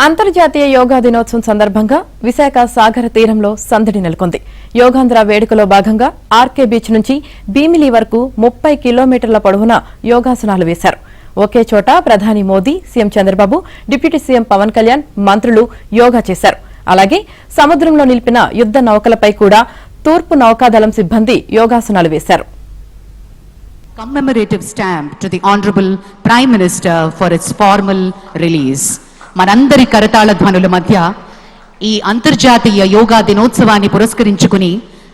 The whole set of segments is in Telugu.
అంతర్జాతీయ యోగా దినోత్సవం సందర్భంగా విశాఖ సాగర తీరంలో సందడి నెలకొంది. యోగాంధ్ర వేడుకలో భాగంగా ఆర్కే బీచ్ నుంచి భీమిలి వరకు 30 కిలోమీటర్ల పొడవున యోగాసనాలు వేశారు. ఒకే చోట ప్రధాని Modi, CM Chandrababu, deputy CM Pawan Kalyan, మంత్రులు యోగా చేశారు. అలాగే సముద్రంలో నిలిపిన యుద్ద నౌకలపై కూడా తూర్పు నౌకాదళం సిబ్బంది యోగాసనాలు వేశారు. Commemorative stamp to the Honorable Prime Minister for its formal release. మనందరి కరతాళ ధ్వనుల మధ్య ఈ అంతర్జాతీయ యోగా దినోత్సవాన్ని పురస్కరించుకుని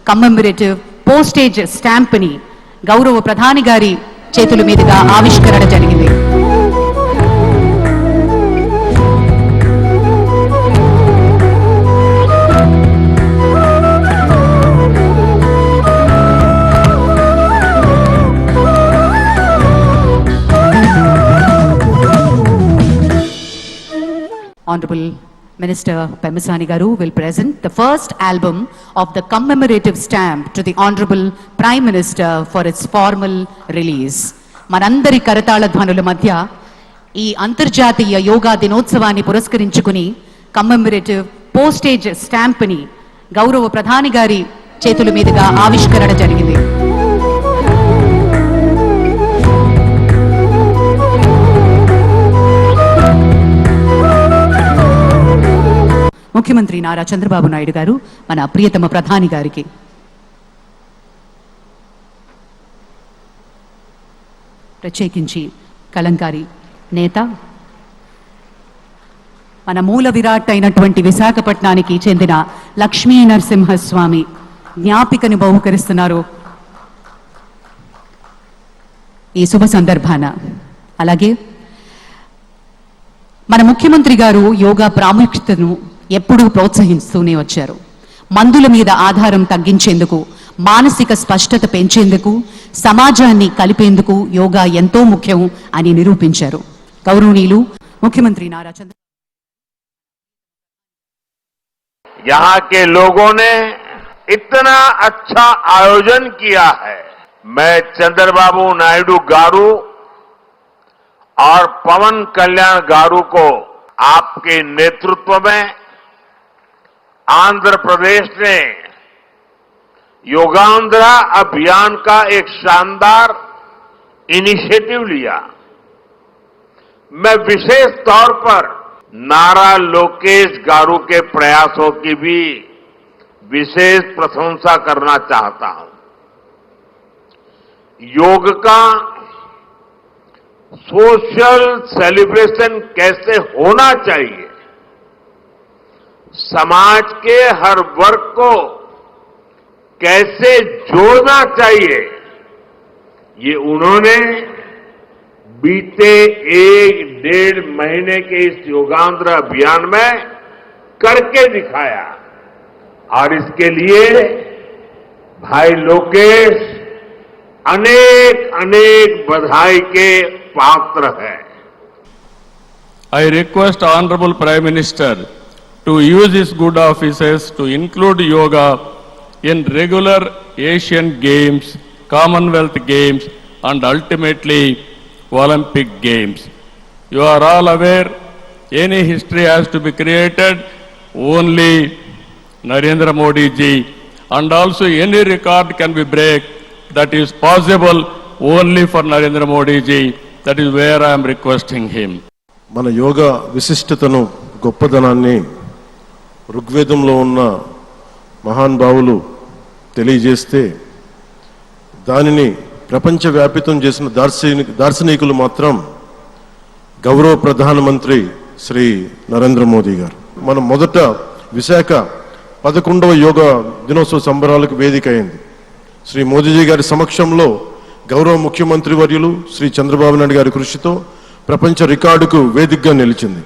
కమ్మెమరేటివ్ పోస్టేజ్ స్టాంప్ ని గౌరవ ప్రధాని గారి చేతుల మీదుగా ఆవిష్కరణ జరిగింది. Honorable Minister Pemasani Garu will present the first album of the commemorative stamp to the Honorable Prime Minister for its formal release. మనందరి కరతాళ ధ్వనుల మధ్య ఈ అంతర్జాతీయ యోగా దినోత్సవాన్ని పురస్కరించుకుని కమ్మెమరేటివ్ పోస్టేజ్ స్టాంప్ ని గౌరవ ప్రధాని గారి చేతుల మీదుగా ఆవిష్కరణ జరిగింది. ముఖ్యమంత్రి నారా చంద్రబాబు నాయుడు గారు మన ప్రియతమ ప్రధాని గారికి ప్రత్యేకించి కలంకారి నేత, మన మూల విరాట్ అయినటువంటి విశాఖపట్నానికి చెందిన లక్ష్మీ నరసింహస్వామి జ్ఞాపికను బహుకరిస్తున్నారు ఈ శుభ సందర్భాన. అలాగే మన ముఖ్యమంత్రి గారు యోగా ప్రాముఖ్యతను ఎప్పుడూ ప్రోత్సహిస్తూనే వచ్చారు. మందుల మీద ఆధారం తగ్గించేందుకు, మానసిక స్పష్టత పెంచేందుకు, సమాజాన్ని కలిపేందుకు యోగా ఎంతో ముఖ్యం అని నిరూపించారు. గౌరవనీయులు ముఖ్యమంత్రి నారా చంద్రబాబు यहाँ के लोगों ने इतना अच्छा आयोजन किया है. मैं चंद्रबाबू नायडू गारू और पवन कल्याण गारू को आपके नेतृत्व में आंध्र प्रदेश ने योगांध्रा अभियान का एक शानदार इनिशिएटिव लिया. मैं विशेष तौर पर नारा लोकेश गारू के प्रयासों की भी विशेष प्रशंसा करना चाहता हूं. योग का सोशल सेलिब्रेशन कैसे होना चाहिए, समाज के हर वर्ग को कैसे जोड़ना चाहिए, ये उन्होंने बीते 1-1.5 महीने के इस योगांध्र अभियान में करके दिखाया. और इसके लिए भाई लोकेश अनेक अनेक बधाई के पात्र है. I request Honorable Prime Minister to use his good offices to include yoga in regular Asian Games, Commonwealth Games and ultimately Olympic Games. You are all aware, any history has to be created only Narendra Modi ji, and also any record can be break that is possible only for Narendra Modi ji. That is where I am requesting him. మన యోగా విశిష్టతను, గొప్పదనాన్ని ఋగ్వేదంలో ఉన్న మహానుభావులు తెలియజేస్తే దానిని ప్రపంచవ్యాపితం చేసిన దార్శనికులు మాత్రం గౌరవ ప్రధానమంత్రి శ్రీ నరేంద్ర మోదీ గారు. మనం మొదట విశాఖ 11వ యోగా దినోత్సవ సంబరాలకు వేదిక అయింది. శ్రీ మోదీజీ గారి సమక్షంలో గౌరవ ముఖ్యమంత్రి వర్యులు శ్రీ చంద్రబాబు నాయుడు గారి కృషితో ప్రపంచ రికార్డుకు వేదికగా నిలిచింది.